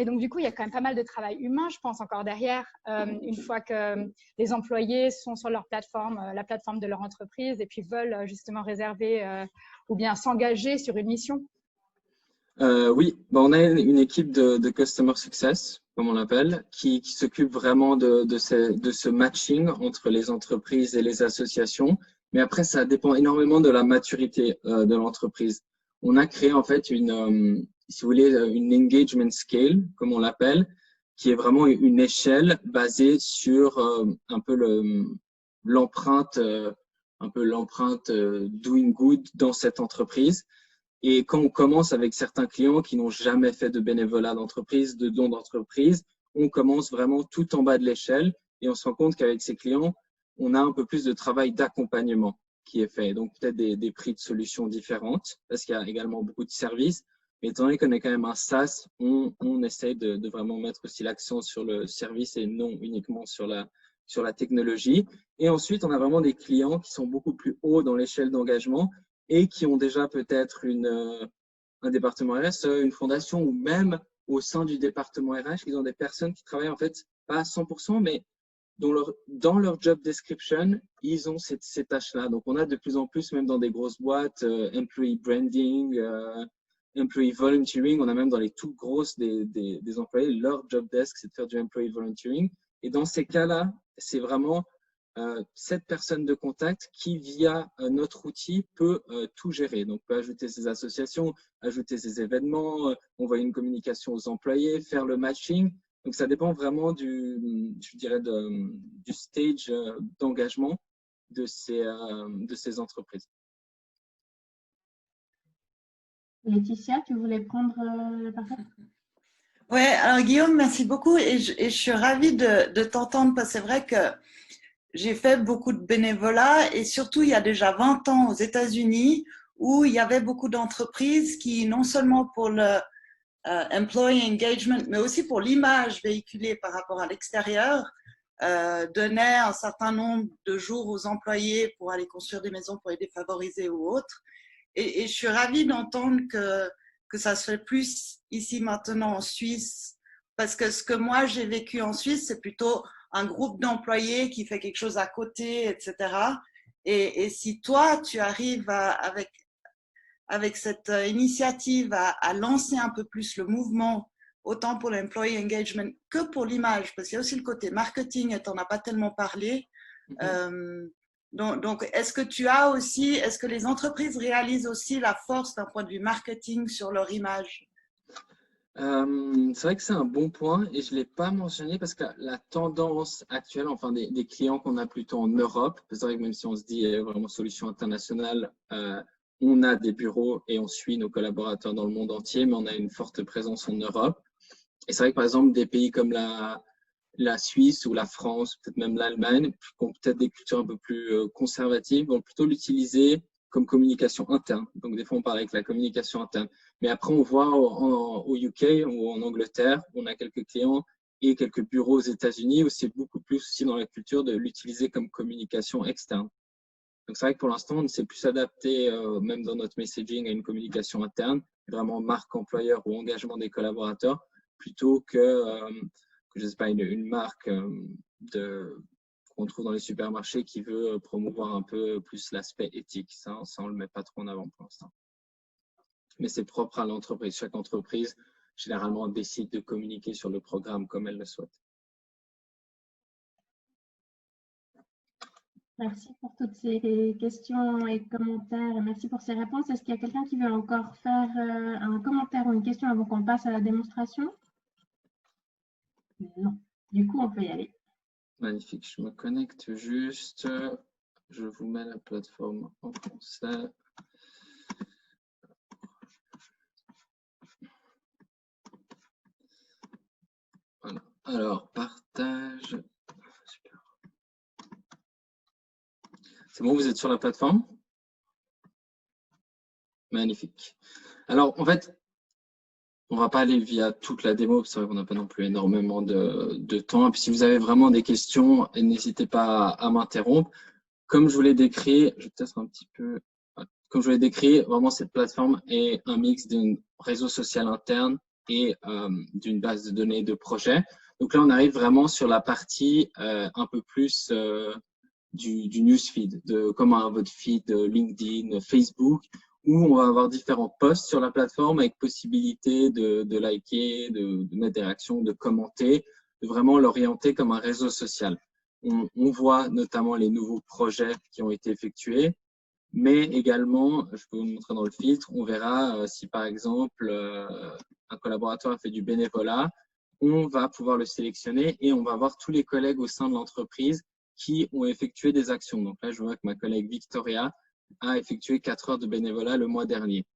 donc, du coup, il y a quand même pas mal de travail humain, je pense, encore derrière, une fois que les employés sont sur leur plateforme, la plateforme de leur entreprise, et puis veulent justement réserver ou bien s'engager sur une mission. Oui, on a une équipe de Customer Success, comme on l'appelle, qui s'occupe vraiment de ce matching entre les entreprises et les associations. Mais après, ça dépend énormément de la maturité de l'entreprise. On a créé en fait si vous voulez, une engagement scale, comme on l'appelle, qui est vraiment une échelle basée sur un peu l'empreinte doing good dans cette entreprise. Et quand on commence avec certains clients qui n'ont jamais fait de bénévolat d'entreprise, de dons d'entreprise, on commence vraiment tout en bas de l'échelle et on se rend compte qu'avec ces clients, on a un peu plus de travail d'accompagnement qui est fait. Donc, peut-être des prix de solutions différentes parce qu'il y a également beaucoup de services. Mais étant donné qu'on est quand même un SaaS, on essaie de vraiment mettre aussi l'accent sur le service et non uniquement sur la technologie. Et ensuite, on a vraiment des clients qui sont beaucoup plus hauts dans l'échelle d'engagement et qui ont déjà peut-être un département RSE, une fondation ou même au sein du département RH, ils ont des personnes qui travaillent en fait pas à 100%, mais dans leur job description, ils ont ces tâches-là. Donc, on a de plus en plus, même dans des grosses boîtes, employee branding, employee volunteering. On a même dans les toutes grosses des employés, leur job desk, c'est de faire du employee volunteering. Et dans ces cas-là, c'est vraiment cette personne de contact qui, via notre outil, peut tout gérer. Donc, peut ajouter ses associations, ajouter ses événements, envoyer une communication aux employés, faire le matching. Donc, ça dépend vraiment du stage d'engagement de ces entreprises. Laetitia, tu voulais prendre la parole? Oui, alors Guillaume, merci beaucoup et je suis ravie de t'entendre parce que c'est vrai que j'ai fait beaucoup de bénévolat et surtout il y a déjà 20 ans aux États-Unis où il y avait beaucoup d'entreprises qui, non seulement pour le employee engagement, mais aussi pour l'image véhiculée par rapport à l'extérieur, donnaient un certain nombre de jours aux employés pour aller construire des maisons pour les défavorisés ou autres. Et je suis ravie d'entendre que ça se fait plus ici maintenant en Suisse, parce que ce que moi j'ai vécu en Suisse, c'est plutôt un groupe d'employés qui fait quelque chose à côté, etc. Et si toi, tu arrives avec cette initiative à lancer un peu plus le mouvement, autant pour l'employee engagement que pour l'image, parce qu'il y a aussi le côté marketing, et tu n'en as pas tellement parlé. Donc, est-ce que les entreprises réalisent aussi la force d'un point de vue marketing sur leur image? C'est vrai que c'est un bon point et je ne l'ai pas mentionné parce que la tendance actuelle, enfin des clients qu'on a plutôt en Europe, c'est vrai que même si on se dit vraiment solution internationale, on a des bureaux et on suit nos collaborateurs dans le monde entier, mais on a une forte présence en Europe. Et c'est vrai que par exemple, des pays comme la Suisse ou la France, peut-être même l'Allemagne, qui ont peut-être des cultures un peu plus conservatives, vont plutôt l'utiliser comme communication interne. Donc, des fois, on parle avec la communication interne. Mais après, on voit au UK ou en Angleterre, on a quelques clients et quelques bureaux aux États-Unis où c'est beaucoup plus aussi dans la culture de l'utiliser comme communication externe. Donc, c'est vrai que pour l'instant, on s'est plus adapté, même dans notre messaging, à une communication interne, vraiment marque employeur ou engagement des collaborateurs, plutôt que je ne sais pas, une marque qu'on trouve dans les supermarchés qui veut promouvoir un peu plus l'aspect éthique. Ça, on ne le met pas trop en avant pour l'instant. Mais c'est propre à l'entreprise. Chaque entreprise, généralement, décide de communiquer sur le programme comme elle le souhaite. Merci pour toutes ces questions et commentaires. Merci pour ces réponses. Est-ce qu'il y a quelqu'un qui veut encore faire un commentaire ou une question avant qu'on passe à la démonstration? Non. Du coup, on peut y aller. Magnifique. Je me connecte juste. Je vous mets la plateforme en français. Voilà. Alors, partage. Super. C'est bon, vous êtes sur la plateforme? Magnifique. Alors, en fait, on ne va pas aller via toute la démo, parce qu'on n'a pas non plus énormément de temps. Et puis, si vous avez vraiment des questions, n'hésitez pas à m'interrompre. Comme je vous l'ai décrit, je vais peut-être un petit peu… Comme je vous l'ai décrit, vraiment, cette plateforme est un mix d'un réseau social interne et d'une base de données de projet. Donc là, on arrive vraiment sur la partie un peu plus du newsfeed, comme votre feed LinkedIn, Facebook, où on va avoir différents posts sur la plateforme avec possibilité de liker, de mettre des réactions, de commenter, de vraiment l'orienter comme un réseau social. On voit notamment les nouveaux projets qui ont été effectués, mais également, je peux vous montrer dans le filtre, on verra si par exemple un collaborateur a fait du bénévolat, on va pouvoir le sélectionner et on va voir tous les collègues au sein de l'entreprise qui ont effectué des actions. Donc là, je vois que ma collègue Victoria a effectué 4 heures de bénévolat le mois dernier.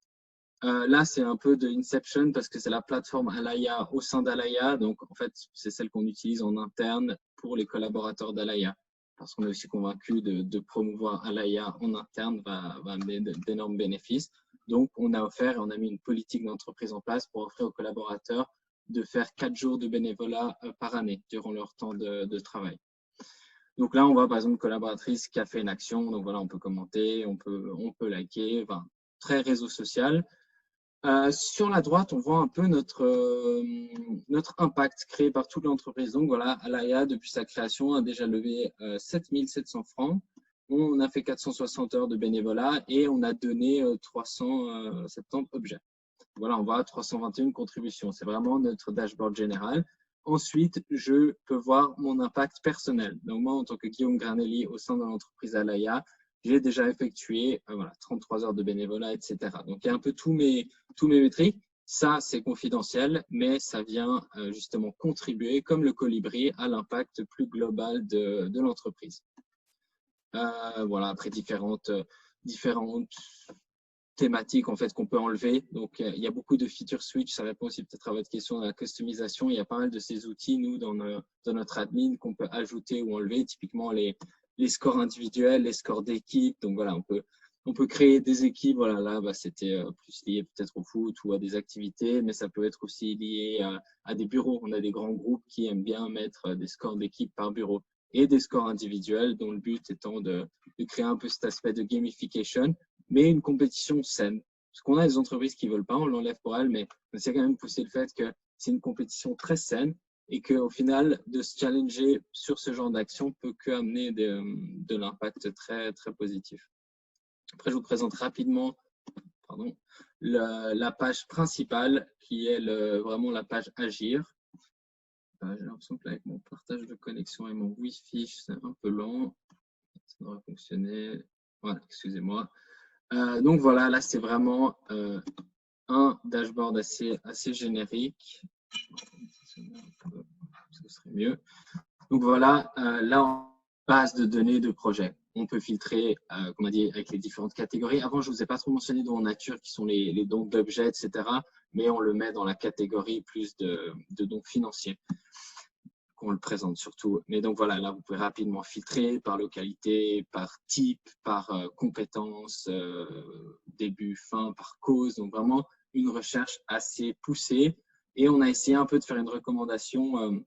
Là, c'est un peu de Inception parce que c'est la plateforme Alaya au sein d'Alaya. Donc, en fait, c'est celle qu'on utilise en interne pour les collaborateurs d'Alaya. Parce qu'on est aussi convaincu de promouvoir Alaya en interne va amener d'énormes bénéfices. Donc, on a offert et on a mis une politique d'entreprise en place pour offrir aux collaborateurs de faire 4 jours de bénévolat par année durant leur temps de travail. Donc là, on voit par exemple une collaboratrice qui a fait une action. Donc voilà, on peut commenter, on peut liker, enfin, très réseau social. Sur la droite, on voit un peu notre impact créé par toute l'entreprise. Donc voilà, Alaya, depuis sa création, a déjà levé 7 700 francs. On a fait 460 heures de bénévolat et on a donné 370 objets. Voilà, on voit 321 contributions. C'est vraiment notre dashboard général. Ensuite, je peux voir mon impact personnel. Donc moi, en tant que Guillaume Granelli au sein de l'entreprise Alaya, j'ai déjà effectué 33 heures de bénévolat, etc. Donc, il y a un peu tous mes métriques. Ça, c'est confidentiel, mais ça vient justement contribuer, comme le colibri, à l'impact plus global de l'entreprise. Voilà, après différentes thématiques en fait qu'on peut enlever. Donc, il y a beaucoup de feature switch. Ça répond aussi peut-être à votre question de la customisation. Il y a pas mal de ces outils, nous, dans notre admin, qu'on peut ajouter ou enlever. Typiquement, les scores individuels, les scores d'équipe. Donc voilà, on peut créer des équipes. Voilà, là, c'était plus lié peut-être au foot ou à des activités, mais ça peut être aussi lié à des bureaux. On a des grands groupes qui aiment bien mettre des scores d'équipe par bureau et des scores individuels, dont le but étant de créer un peu cet aspect de gamification, mais une compétition saine. Parce qu'on a des entreprises qui ne veulent pas, on l'enlève pour elles, mais on essaie quand même de pousser le fait que c'est une compétition très saine et qu'au final, de se challenger sur ce genre d'action peut qu'amener de l'impact très, très positif. Après, je vous présente rapidement la page principale qui est vraiment la page Agir. J'ai l'impression que là, avec mon partage de connexion et mon Wi-Fi, c'est un peu lent. Ça devrait fonctionner. Voilà, excusez-moi. Donc voilà, là, c'est vraiment un dashboard assez générique. Ce serait mieux. Donc voilà, là, en base de données de projet. On peut filtrer, comme on a dit, avec les différentes catégories. Avant, je ne vous ai pas trop mentionné dans nature qui sont les dons d'objets, etc. Mais on le met dans la catégorie plus de dons financiers qu'on le présente surtout. Mais donc voilà, là, vous pouvez rapidement filtrer par localité, par type, par compétence, début, fin, par cause. Donc vraiment une recherche assez poussée. Et on a essayé un peu de faire une recommandation.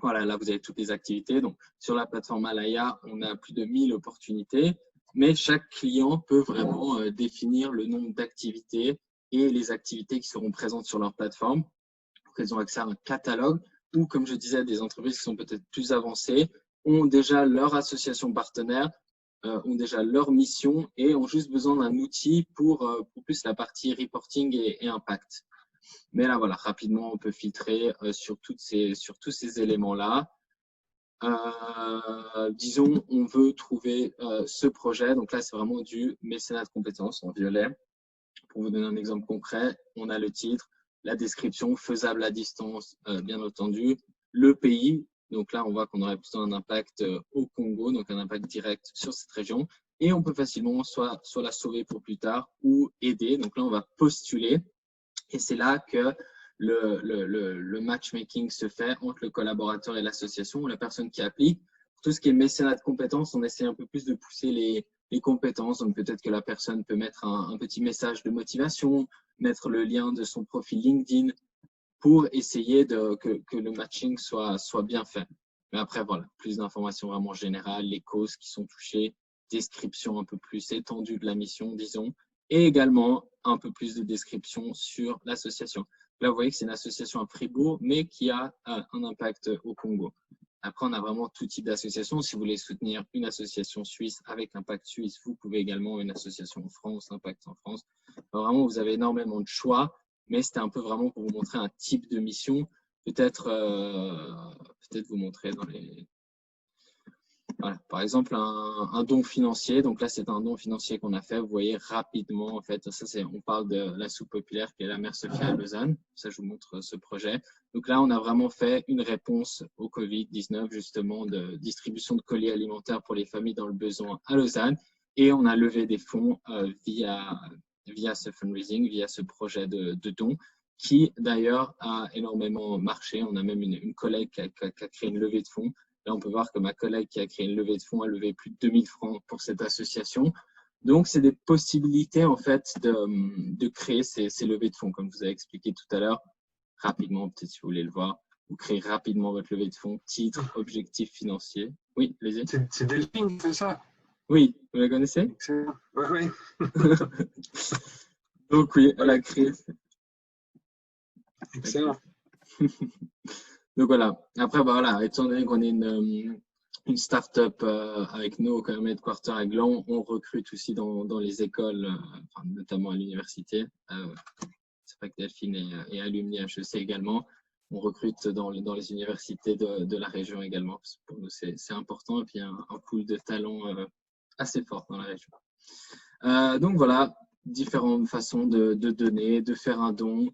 Voilà, là, vous avez toutes les activités. Donc, sur la plateforme Alaya, on a plus de 1000 opportunités. mais chaque client peut vraiment définir le nombre d'activités et les activités qui seront présentes sur leur plateforme. Donc, elles ont accès à un catalogue ou, comme je disais, des entreprises qui sont peut-être plus avancées ont déjà leur association partenaire, ont déjà leur mission et ont juste besoin d'un outil pour plus la partie reporting et impact. Mais là, voilà, rapidement, on peut filtrer sur tous ces éléments-là. Disons, on veut trouver ce projet. Donc là, c'est vraiment du mécénat de compétences en violet. Pour vous donner un exemple concret, on a le titre, la description, faisable à distance, bien entendu, le pays. Donc là, on voit qu'on aurait plutôt un impact au Congo, donc un impact direct sur cette région. Et on peut facilement soit la sauver pour plus tard ou aider. Donc là, on va postuler. Et c'est là que le matchmaking se fait entre le collaborateur et l'association ou la personne qui applique. Pour tout ce qui est mécénat de compétences, on essaie un peu plus de pousser les compétences. Donc, peut-être que la personne peut mettre un petit message de motivation, mettre le lien de son profil LinkedIn pour essayer que le matching soit bien fait. Mais après, voilà, plus d'informations vraiment générales, les causes qui sont touchées, description un peu plus étendue de la mission, disons, et également un peu plus de description sur l'association. Là, vous voyez que c'est une association à Fribourg, mais qui a un impact au Congo. Après, on a vraiment tout type d'association. Si vous voulez soutenir une association suisse avec impact suisse, vous pouvez également une association en France, impact en France. Alors, vraiment, vous avez énormément de choix, mais c'était un peu vraiment pour vous montrer un type de mission. Peut-être vous montrer dans les… Voilà. Par exemple, un don financier. Donc là, c'est un don financier qu'on a fait. Vous voyez rapidement, en fait, on parle de la soupe populaire qui est la Mère Sophia à Lausanne. Ça, je vous montre ce projet. Donc là, on a vraiment fait une réponse au Covid-19, justement, de distribution de colis alimentaires pour les familles dans le besoin à Lausanne. Et on a levé des fonds via ce fundraising, via ce projet de don, qui d'ailleurs a énormément marché. On a même une collègue qui a créé une levée de fonds. Là, on peut voir que ma collègue qui a créé une levée de fonds a levé plus de 2000 francs pour cette association. Donc, c'est des possibilités, en fait, de créer ces levées de fonds, comme je vous avez expliqué tout à l'heure. Rapidement, peut-être si vous voulez le voir, vous créez rapidement votre levée de fonds, titre, objectif financier. Oui, allez-y. C'est Delphine, c'est ça? Oui, vous la connaissez? Excellent. Oui, oui. Donc, oui, elle a créé. Excellent. Donc voilà, après, voilà, étant donné qu'on est une start-up avec nos headquarters à Gland, on recrute aussi dans les écoles, notamment à l'université. C'est vrai que Delphine est alumni HEC également. On recrute dans les universités de la région également. Parce que pour nous, c'est important. Et puis, il y a un pool de talents assez fort dans la région. Donc voilà, différentes façons de donner, de faire un don,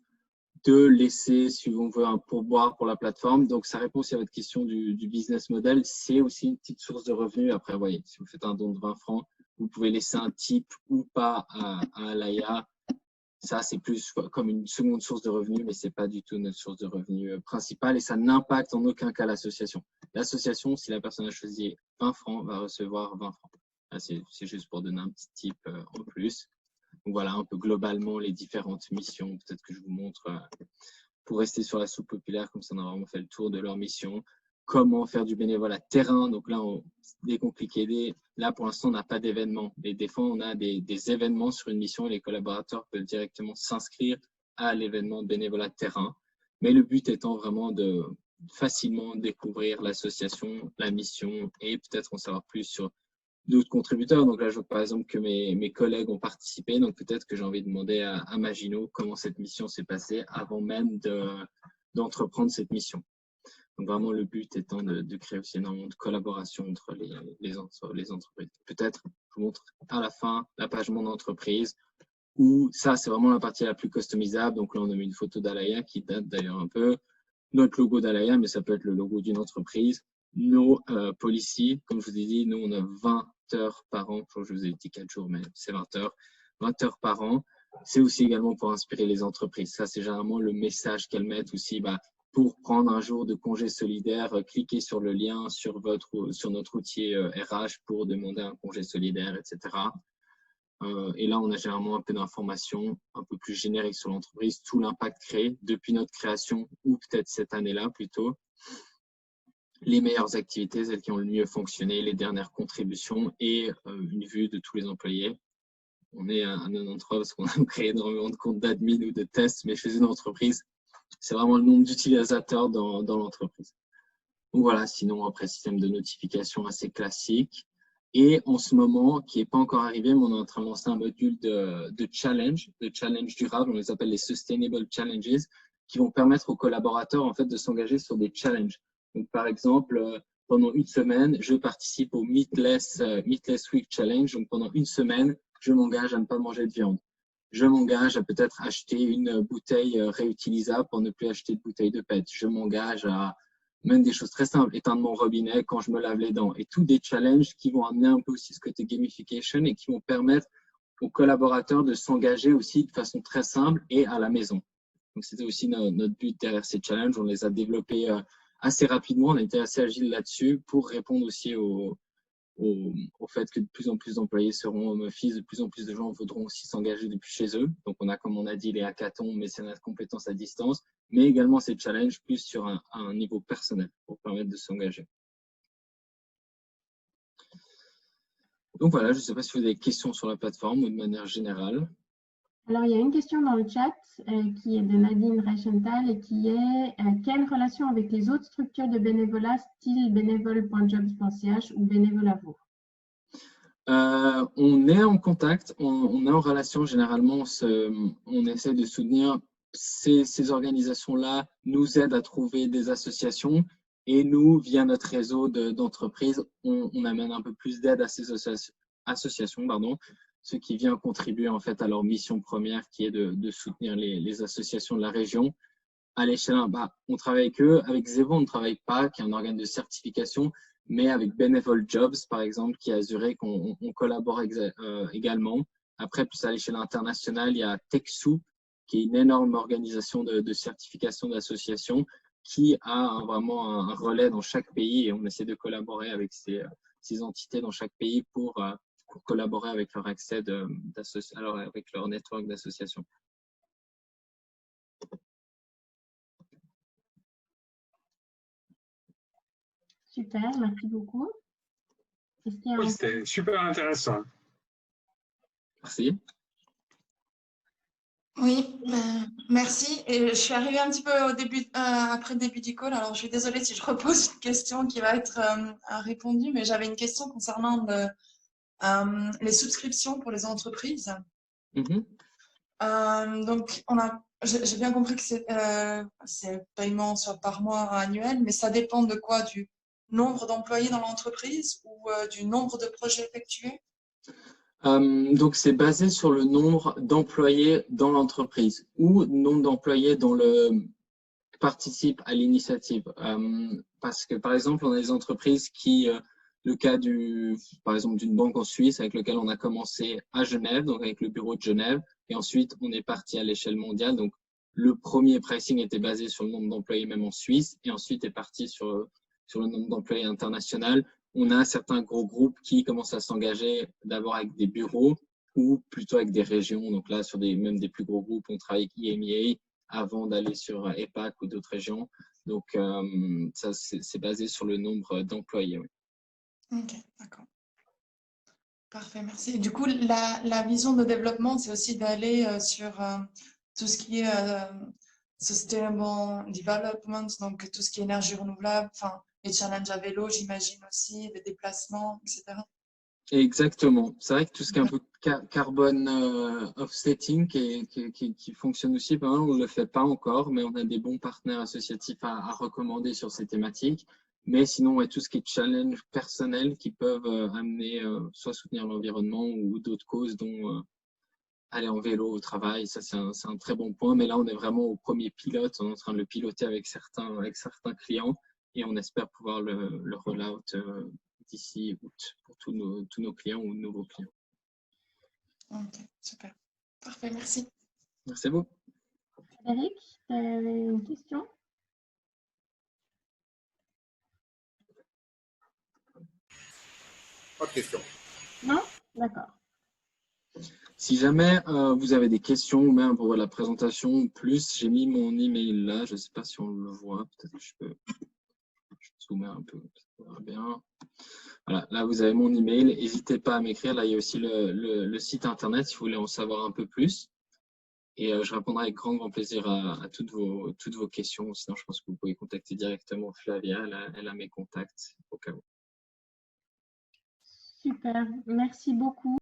de laisser, si on veut, un pourboire pour la plateforme. Donc, ça répond aussi à votre question du business model. C'est aussi une petite source de revenus. Après, vous voyez, si vous faites un don de 20 francs, vous pouvez laisser un tip ou pas à Alaya. Ça, c'est plus comme une seconde source de revenus, mais ce n'est pas du tout notre source de revenus principale et ça n'impacte en aucun cas l'association. L'association, si la personne a choisi 20 francs, va recevoir 20 francs. C'est juste pour donner un petit tip en plus. Donc voilà un peu globalement les différentes missions. Peut-être que je vous montre pour rester sur la soupe populaire, comme ça on a vraiment fait le tour de leur mission. Comment faire du bénévolat terrain. Donc là, décompliquer. Là, pour l'instant, on n'a pas d'événements. Et des fois, on a des événements sur une mission et les collaborateurs peuvent directement s'inscrire à l'événement de bénévolat terrain. Mais le but étant vraiment de facilement découvrir l'association, la mission et peut-être en savoir plus sur d'autres contributeurs. Donc là, je vois par exemple que mes collègues ont participé. Donc peut-être que j'ai envie de demander à Magino comment cette mission s'est passée avant même d'entreprendre cette mission. Donc vraiment, le but étant de créer aussi énormément de collaboration entre les entreprises. Peut-être, je vous montre à la fin la page Mon entreprise, où ça, c'est vraiment la partie la plus customisable. Donc là, on a mis une photo d'Alaya qui date d'ailleurs un peu. Notre logo d'Alaya, mais ça peut être le logo d'une entreprise. Nos policies, comme je vous ai dit, nous, on a 20 heures par an. Je vous ai dit 4 jours, mais c'est 20 heures. 20 heures par an. C'est aussi également pour inspirer les entreprises. Ça, c'est généralement le message qu'elles mettent aussi. Pour prendre un jour de congé solidaire, cliquez sur le lien sur notre outil RH pour demander un congé solidaire, etc. Et là, on a généralement un peu d'informations un peu plus génériques sur l'entreprise, tout l'impact créé depuis notre création ou peut-être cette année-là plutôt. les meilleures activités, celles qui ont le mieux fonctionné, les dernières contributions et une vue de tous les employés. On est à 93 parce qu'on a créé énormément de comptes d'admin ou de tests, mais chez une entreprise, c'est vraiment le nombre d'utilisateurs dans l'entreprise. Donc voilà, sinon après, système de notification assez classique. Et en ce moment, qui n'est pas encore arrivé, mais on est en train de lancer un module de challenge durable, on les appelle les Sustainable Challenges, qui vont permettre aux collaborateurs en fait, de s'engager sur des challenges. Donc par exemple, pendant une semaine, je participe au Meatless Week Challenge. Donc pendant une semaine, je m'engage à ne pas manger de viande. Je m'engage à peut-être acheter une bouteille réutilisable pour ne plus acheter de bouteille de PET. Je m'engage à même des choses très simples, éteindre mon robinet quand je me lave les dents. Et tous des challenges qui vont amener un peu aussi ce côté gamification et qui vont permettre aux collaborateurs de s'engager aussi de façon très simple et à la maison. Donc, c'était aussi notre but derrière ces challenges. On les a développés assez rapidement. On a été assez agile là-dessus pour répondre aussi au fait que de plus en plus d'employés seront home office, de plus en plus de gens voudront aussi s'engager depuis chez eux. Donc, on a, comme on a dit, les hackathons, mécénat de compétences à distance, mais également ces challenges plus sur un niveau personnel pour permettre de s'engager. Donc voilà, je ne sais pas si vous avez des questions sur la plateforme ou de manière générale. Alors, il y a une question dans le chat qui est de Nadine Reichenthal et qui est quelle relation avec les autres structures de bénévolat style bénévole.jobs.ch ou Bénévolavour? On est en contact, on est en relation généralement, on essaie de soutenir ces organisations-là, nous aident à trouver des associations et nous, via notre réseau d'entreprises, on amène un peu plus d'aide à ces associations, ce qui vient contribuer en fait à leur mission première qui est de soutenir les associations de la région. À l'échelle, on travaille avec eux. Avec Zevo, on ne travaille pas, qui est un organe de certification, mais avec Benevol Jobs, par exemple, qui a Zurich, on collabore également. Après, plus à l'échelle internationale, il y a TechSoup, qui est une énorme organisation de certification d'associations, qui a vraiment un relais dans chaque pays et on essaie de collaborer avec ces entités dans chaque pays pour collaborer avec leur accès avec leur network d'associations. Super, merci beaucoup. Oui, c'était super intéressant. Merci. Oui, merci. Et je suis arrivée un petit peu au début, après le début du call. Alors, je suis désolée si je repose une question qui va être répondue, mais j'avais une question concernant les subscriptions pour les entreprises. Donc, j'ai bien compris que c'est paiement soit par mois, annuel, mais ça dépend de quoi? Du nombre d'employés dans l'entreprise ou du nombre de projets effectués? Donc, c'est basé sur le nombre d'employés dans l'entreprise ou nombre d'employés dont participent à l'initiative. Parce que, par exemple, on a des entreprises qui, le cas par exemple, d'une banque en Suisse avec laquelle on a commencé à Genève, donc avec le bureau de Genève, et ensuite on est parti à l'échelle mondiale. Donc, le premier pricing était basé sur le nombre d'employés même en Suisse, et ensuite est parti sur le nombre d'employés international. On a certains gros groupes qui commencent à s'engager d'abord avec des bureaux ou plutôt avec des régions. Donc là, sur même des plus gros groupes, on travaille avec EMEA avant d'aller sur EPAC ou d'autres régions. Donc, ça, c'est basé sur le nombre d'employés. Oui. Ok, d'accord. Parfait, merci. Et du coup, la vision de développement, c'est aussi d'aller sur tout ce qui est sustainable development, donc tout ce qui est énergie renouvelable, enfin, les challenges à vélo, j'imagine aussi, les déplacements, etc. Exactement. C'est vrai que tout ce qui est un peu carbone offsetting qui fonctionne aussi pas mal, on ne le fait pas encore, mais on a des bons partenaires associatifs à recommander sur ces thématiques. Mais sinon, ouais, tout ce qui est challenge personnel qui peuvent amener soit soutenir l'environnement ou d'autres causes, dont aller en vélo au travail, ça c'est un très bon point. Mais là, on est vraiment au premier pilote, on est en train de le piloter avec certains clients et on espère pouvoir le roll-out d'ici août pour tous nos clients ou nouveaux clients. Ok, super. Parfait, merci. Merci à vous. Frédéric, tu avais une question? Pas de question. Non? D'accord. Si jamais vous avez des questions ou même pour la présentation ou plus, j'ai mis mon email là. Je ne sais pas si on le voit. Peut-être que je peux zoomer un peu, ça va bien. Voilà, là, vous avez mon email. N'hésitez pas à m'écrire. Là, il y a aussi le site internet si vous voulez en savoir un peu plus. Et je répondrai avec grand plaisir à toutes vos questions. Sinon, je pense que vous pouvez contacter directement Flavia. Elle a mes contacts au cas où. Super, merci beaucoup.